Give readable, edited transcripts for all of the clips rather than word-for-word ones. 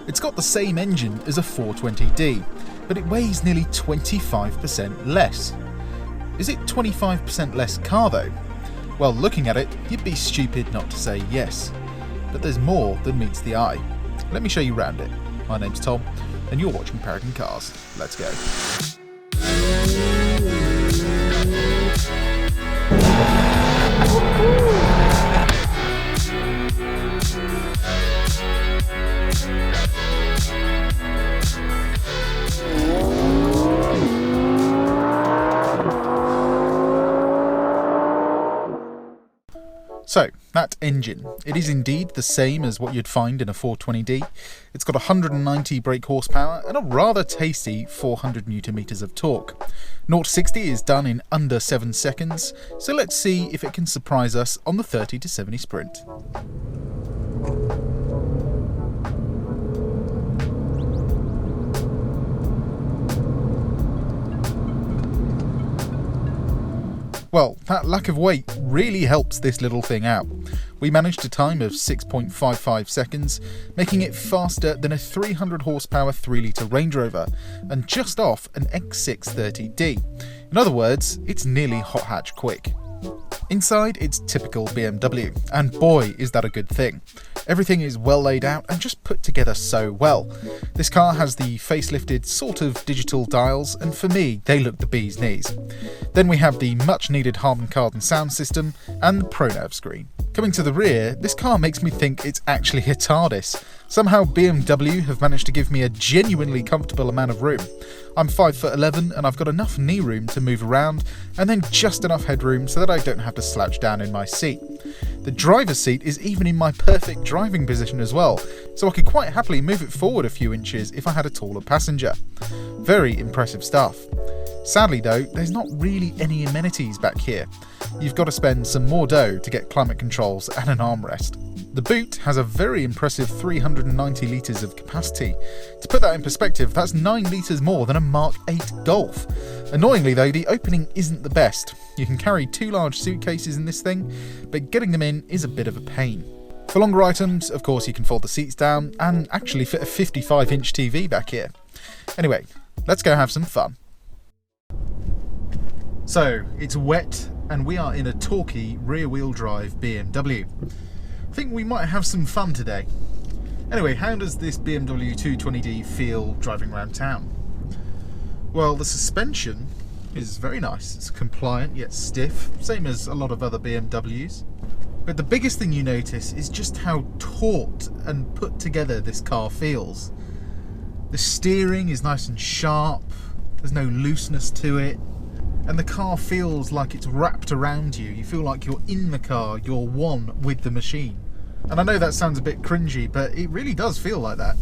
It's got the same engine as a 420D, but it weighs nearly 25% less. Is it 25% less car though? Well, looking at it, you'd be stupid not to say yes. But there's more than meets the eye. Let me show you round it. My name's Tom, and you're watching Paragon Cars. Let's go. So, that engine, it is indeed the same as what you'd find in a 420D. It's got 190 brake horsepower and a rather tasty 400 Nm of torque. 0 to 60 is done in under 7 seconds, so let's see if it can surprise us on the 30 to 70 sprint. Well, that lack of weight really helps this little thing out. We managed a time of 6.55 seconds, making it faster than a 300 horsepower 3 litre Range Rover, and just off an X630D. In other words, it's nearly hot hatch quick. Inside, it's typical BMW, and boy is that a good thing. Everything is well laid out and just put together so well. This car has the facelifted sort of digital dials, and for me, they look the bee's knees. Then we have the much needed Harman Kardon sound system and the ProNav screen. Coming to the rear, this car makes me think it's actually a TARDIS. Somehow BMW have managed to give me a genuinely comfortable amount of room. I'm 5'11" and I've got enough knee room to move around, and then just enough headroom so that I don't have to slouch down in my seat. The driver's seat is even in my perfect driving position as well, so I could quite happily move it forward a few inches if I had a taller passenger. Very impressive stuff. Sadly though, there's not really any amenities back here. You've got to spend some more dough to get climate controls and an armrest. The boot has a very impressive 390 litres of capacity. To put that in perspective, that's 9 litres more than a Mark 8 Golf. Annoyingly though, the opening isn't the best. You can carry 2 large suitcases in this thing, but getting them in is a bit of a pain. For longer items, of course, you can fold the seats down and actually fit a 55-inch TV back here. Anyway, let's go have some fun. So, it's wet and we are in a torquey rear-wheel drive BMW. I think we might have some fun today. Anyway, how does this BMW 220D feel driving around town? Well, the suspension is very nice. It's compliant yet stiff, same as a lot of other BMWs. But the biggest thing you notice is just how taut and put together this car feels. The steering is nice and sharp, there's no looseness to it, and the car feels like it's wrapped around you. You feel like you're in the car, you're one with the machine. And I know that sounds a bit cringy, but it really does feel like that.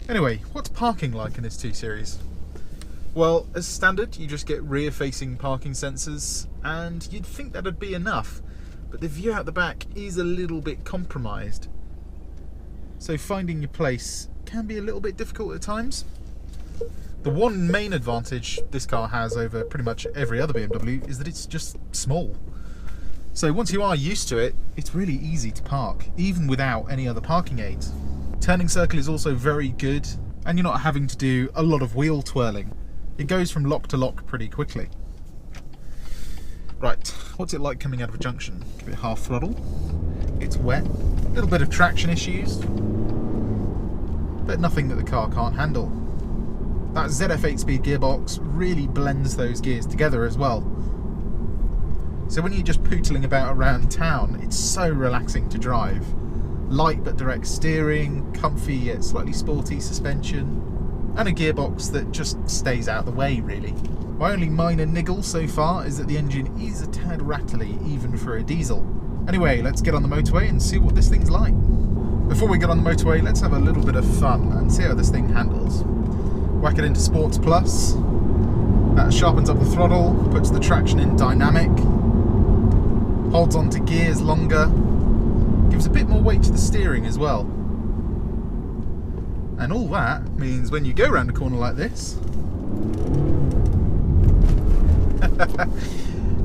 Anyway, what's parking like in this 2 Series? Well, as standard, you just get rear-facing parking sensors, and you'd think that'd be enough, but the view out the back is a little bit compromised. So finding your place can be a little bit difficult at times. The one main advantage this car has over pretty much every other BMW is that it's just small. So once you are used to it, it's really easy to park, even without any other parking aids. Turning circle is also very good, and you're not having to do a lot of wheel twirling. It goes from lock to lock pretty quickly. Right, what's it like coming out of a junction? Give it half throttle. It's wet, a little bit of traction issues, but nothing that the car can't handle. That ZF 8-speed gearbox really blends those gears together as well. So when you're just pootling about around town, it's so relaxing to drive. Light but direct steering, comfy yet slightly sporty suspension, and a gearbox that just stays out of the way really. My only minor niggle so far is that the engine is a tad rattly even for a diesel. Anyway, let's get on the motorway and see what this thing's like. Before we get on the motorway, let's have a little bit of fun and see how this thing handles. Whack it into Sports Plus, that sharpens up the throttle, puts the traction in dynamic, holds on to gears longer, gives a bit more weight to the steering as well. And all that means when you go around a corner like this,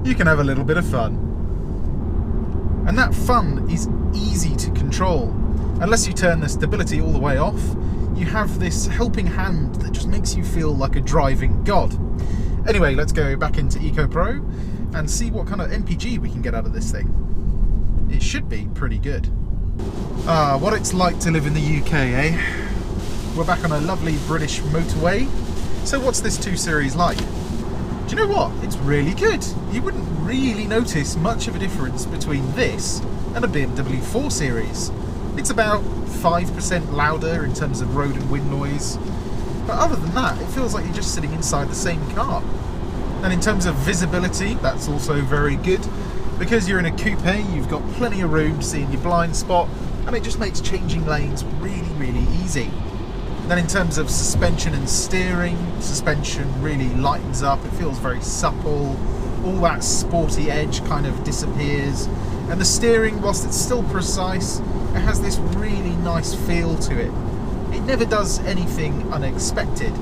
you can have a little bit of fun. And that fun is easy to control. Unless you turn the stability all the way off, you have this helping hand that just makes you feel like a driving god. Anyway, let's go back into Eco Pro and see what kind of MPG we can get out of this thing. It should be pretty good. What it's like to live in the UK, eh? We're back on a lovely British motorway. So what's this 2 Series like? Do you know what? It's really good. You wouldn't really notice much of a difference between this and a BMW 4 Series. It's about 5% louder in terms of road and wind noise. But other than that, it feels like you're just sitting inside the same car. And in terms of visibility, that's also very good. Because you're in a coupe, you've got plenty of room to see in your blind spot, and it just makes changing lanes really, really easy. Then in terms of suspension and steering, suspension really lightens up, it feels very supple, all that sporty edge kind of disappears, and the steering, whilst it's still precise, it has this really nice feel to it. It never does anything unexpected.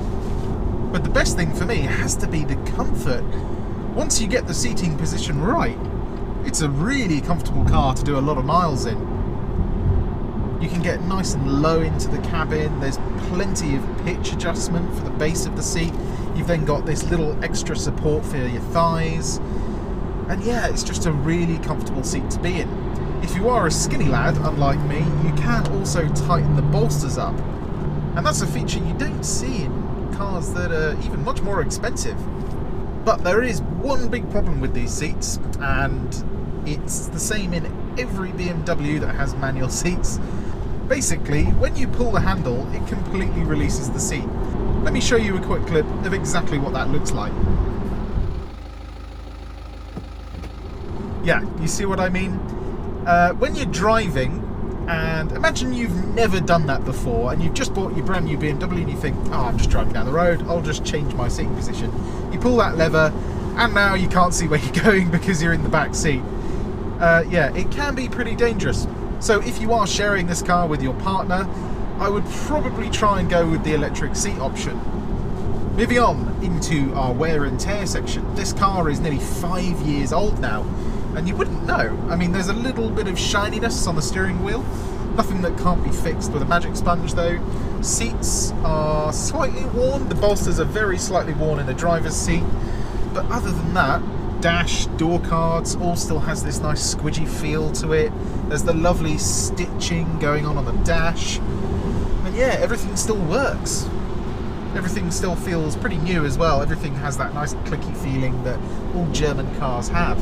But the best thing for me has to be the comfort. Once you get the seating position right, it's a really comfortable car to do a lot of miles in. You can get nice and low into the cabin, there's plenty of pitch adjustment for the base of the seat, you've then got this little extra support for your thighs, and yeah, it's just a really comfortable seat to be in. If you are a skinny lad, unlike me, you can also tighten the bolsters up, and that's a feature you don't see in cars that are even much more expensive. But there is one big problem with these seats, and it's the same in every BMW that has manual seats. Basically, when you pull the handle, it completely releases the seat. Let me show you a quick clip of exactly what that looks like. Yeah, you see what I mean? When you're driving, and imagine you've never done that before, and you've just bought your brand new BMW and you think, oh, I'm just driving down the road, I'll just change my seating position. You pull that lever, and now you can't see where you're going because you're in the back seat. Yeah, it can be pretty dangerous. So if you are sharing this car with your partner, I would probably try and go with the electric seat option. Moving on into our wear and tear section. This car is nearly 5 years old now, and you wouldn't know. I mean, there's a little bit of shininess on the steering wheel, nothing that can't be fixed with a magic sponge though. Seats are slightly worn, the bolsters are very slightly worn in the driver's seat, but other than that, dash, door cards, all still has this nice squidgy feel to it. There's the lovely stitching going on the dash, and yeah, everything still works. Everything still feels pretty new as well. Everything has that nice clicky feeling that all German cars have.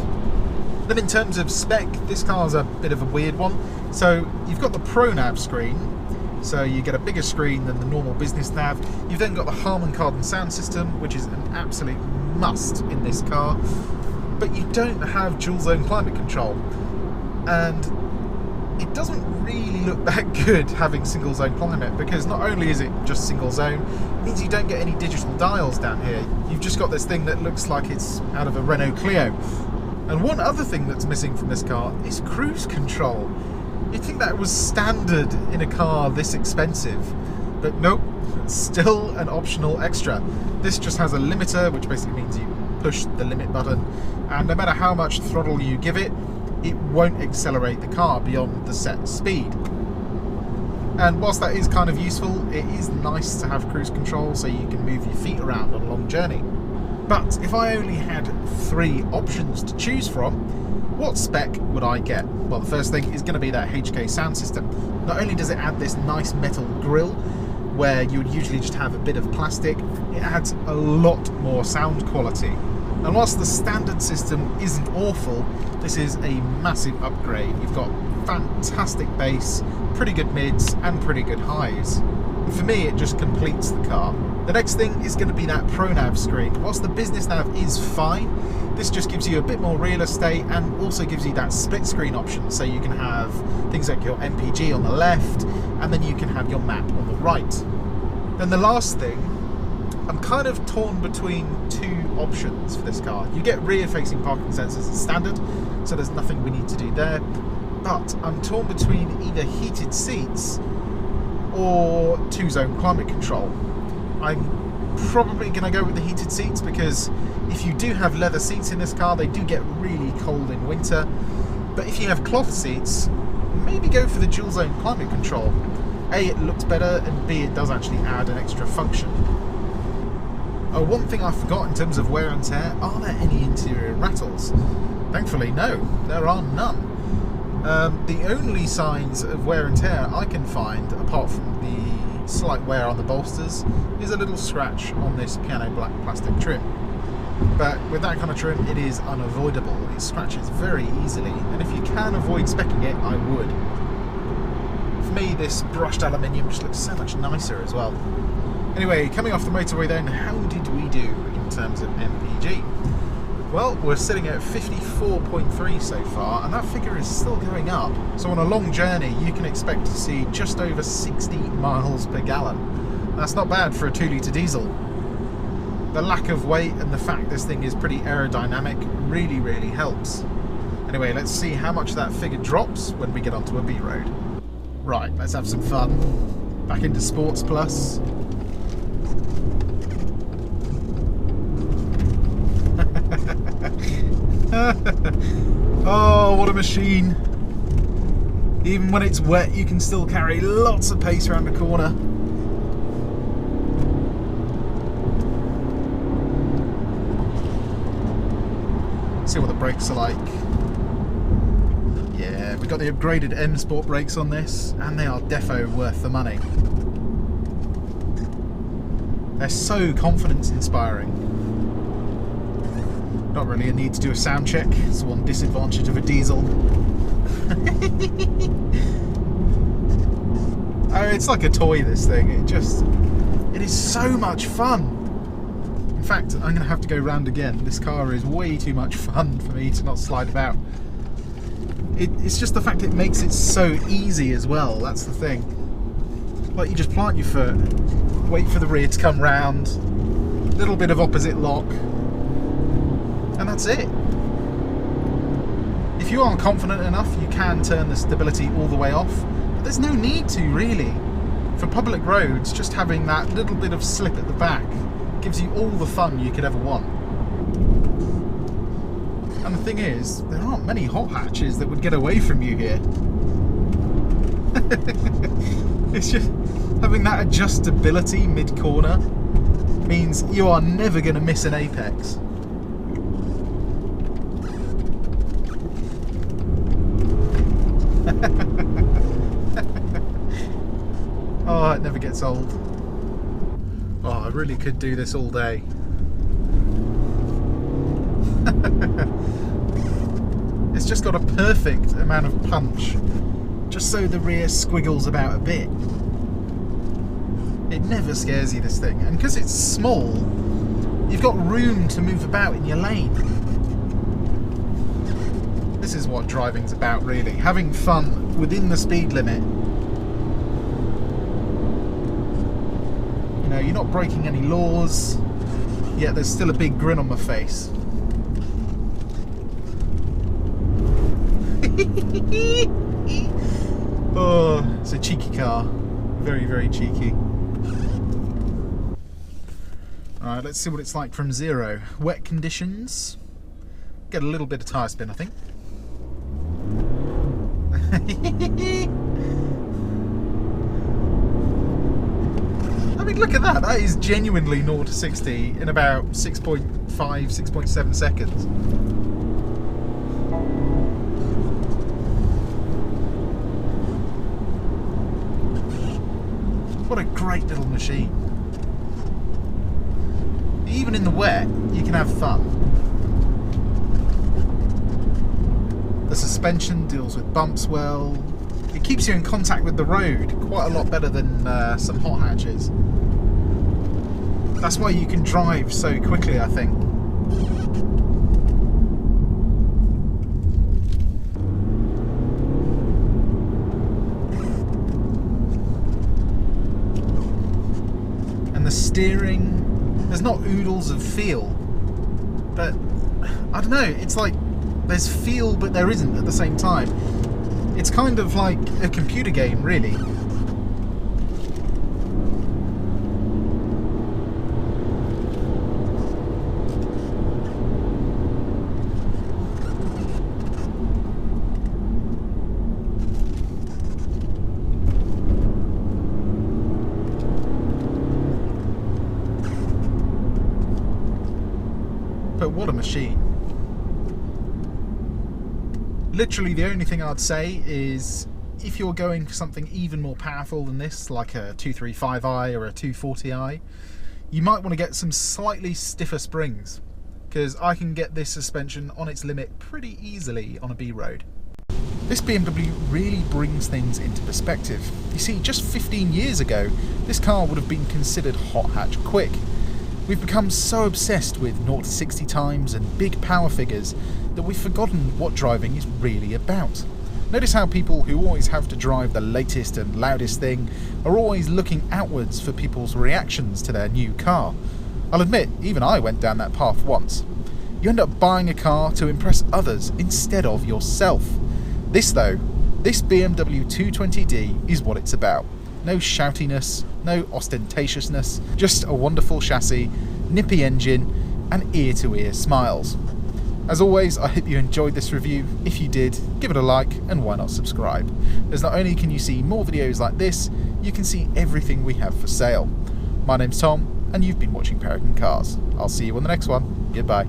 Then in terms of spec, this car's a bit of a weird one. So you've got the Pro Nav screen, so you get a bigger screen than the normal business nav. You've then got the Harman Kardon sound system, which is an absolute must in this car, but you don't have dual zone climate control, and it doesn't really look that good having single zone climate, because not only is it just single zone, it means you don't get any digital dials down here. You've just got this thing that looks like it's out of a Renault Clio. And one other thing that's missing from this car is cruise control. You'd think that was standard in a car this expensive, but nope, it's still an optional extra. This just has a limiter, which basically means you push the limit button, and no matter how much throttle you give it, it won't accelerate the car beyond the set speed. And whilst that is kind of useful, it is nice to have cruise control so you can move your feet around on a long journey. But if I only had 3 options to choose from, what spec would I get? Well, the first thing is going to be that HK sound system. Not only does it add this nice metal grille, where you would usually just have a bit of plastic, it adds a lot more sound quality. And whilst the standard system isn't awful, this is a massive upgrade. You've got fantastic bass, pretty good mids, and pretty good highs. And for me, it just completes the car. The next thing is going to be that Pro Nav screen. Whilst the business nav is fine, this just gives you a bit more real estate and also gives you that split screen option, so you can have things like your MPG on the left, and then you can have your map on the right. Then the last thing, I'm kind of torn between 2 options for this car. You get rear-facing parking sensors as standard, so there's nothing we need to do there, but I'm torn between either heated seats or 2-zone climate control. I'm probably going to go with the heated seats, because if you do have leather seats in this car, they do get really cold in winter. But if you have cloth seats, maybe go for the dual zone climate control. A, it looks better, and B, it does actually add an extra function. Oh, one thing I forgot in terms of wear and tear, are there any interior rattles? Thankfully, no, there are none. The only signs of wear and tear I can find, apart from the slight wear on the bolsters, is a little scratch on this piano black plastic trim. But with that kind of trim, it is unavoidable. It scratches very easily, and if you can avoid specking it, I would. For me, this brushed aluminium just looks so much nicer as well. Anyway, coming off the motorway then, how did we do in terms of MPG? Well, we're sitting at 54.3 so far, and that figure is still going up. So on a long journey, you can expect to see just over 60 miles per gallon. That's not bad for a 2-litre diesel. The lack of weight and the fact this thing is pretty aerodynamic really, really helps. Anyway, let's see how much that figure drops when we get onto a B road. Right, let's have some fun. Back into Sports Plus. Oh, what a machine. Even when it's wet, you can still carry lots of pace around the corner. See what the brakes are like. Yeah, we've got the upgraded M Sport brakes on this, and they are defo worth the money. They're so confidence inspiring. Not really a need to do a sound check. It's one disadvantage of a diesel. Oh, it's like a toy, this thing. It is so much fun. In fact, I'm going to have to go round again. This car is way too much fun for me to not slide about. It's just the fact it makes it so easy as well. That's the thing. Like, you just plant your foot, wait for the rear to come round, little bit of opposite lock, and that's it. If you aren't confident enough, you can turn the stability all the way off, but there's no need to, really. For public roads, just having that little bit of slip at the back gives you all the fun you could ever want. And the thing is, there aren't many hot hatches that would get away from you here. It's just having that adjustability mid-corner means you are never going to miss an apex. Oh, it never gets old. Oh, I really could do this all day. It's just got a perfect amount of punch, just so the rear squiggles about a bit. It never scares you, this thing, and because it's small, you've got room to move about in your lane. This is what driving's about, really. Having fun within the speed limit. You know, you're not breaking any laws, yet there's still a big grin on my face. Oh, it's a cheeky car. Very, very cheeky. Alright, let's see what it's like from zero. Wet conditions. Get a little bit of tyre spin, I think. I mean, look at that. That is genuinely 0 to 60 in about 6.5, 6.7 seconds. What a great little machine. Even in the wet, you can have fun. The suspension deals with bumps well. It keeps you in contact with the road quite a lot better than some hot hatches. That's why you can drive so quickly, I think. And the steering, there's not oodles of feel, but I don't know, it's like there's feel but there isn't at the same time. It's kind of like a computer game, really. but what a machine. Literally the only thing I'd say is if you're going for something even more powerful than this, like a 235i or a 240i, you might want to get some slightly stiffer springs, because I can get this suspension on its limit pretty easily on a B road. This BMW really brings things into perspective. You see, just 15 years ago, this car would have been considered hot hatch quick. We've become so obsessed with 0 to 60 times and big power figures that we've forgotten what driving is really about. Notice how people who always have to drive the latest and loudest thing are always looking outwards for people's reactions to their new car. I'll admit, even I went down that path once. You end up buying a car to impress others instead of yourself. This though, this BMW 220d is what it's about. No shoutiness, no ostentatiousness, just a wonderful chassis, nippy engine, and ear-to-ear smiles. As always, I hope you enjoyed this review. If you did, give it a like, and why not subscribe? As not only can you see more videos like this, you can see everything we have for sale. My name's Tom, and you've been watching Paragon Cars. I'll see you on the next one. Goodbye.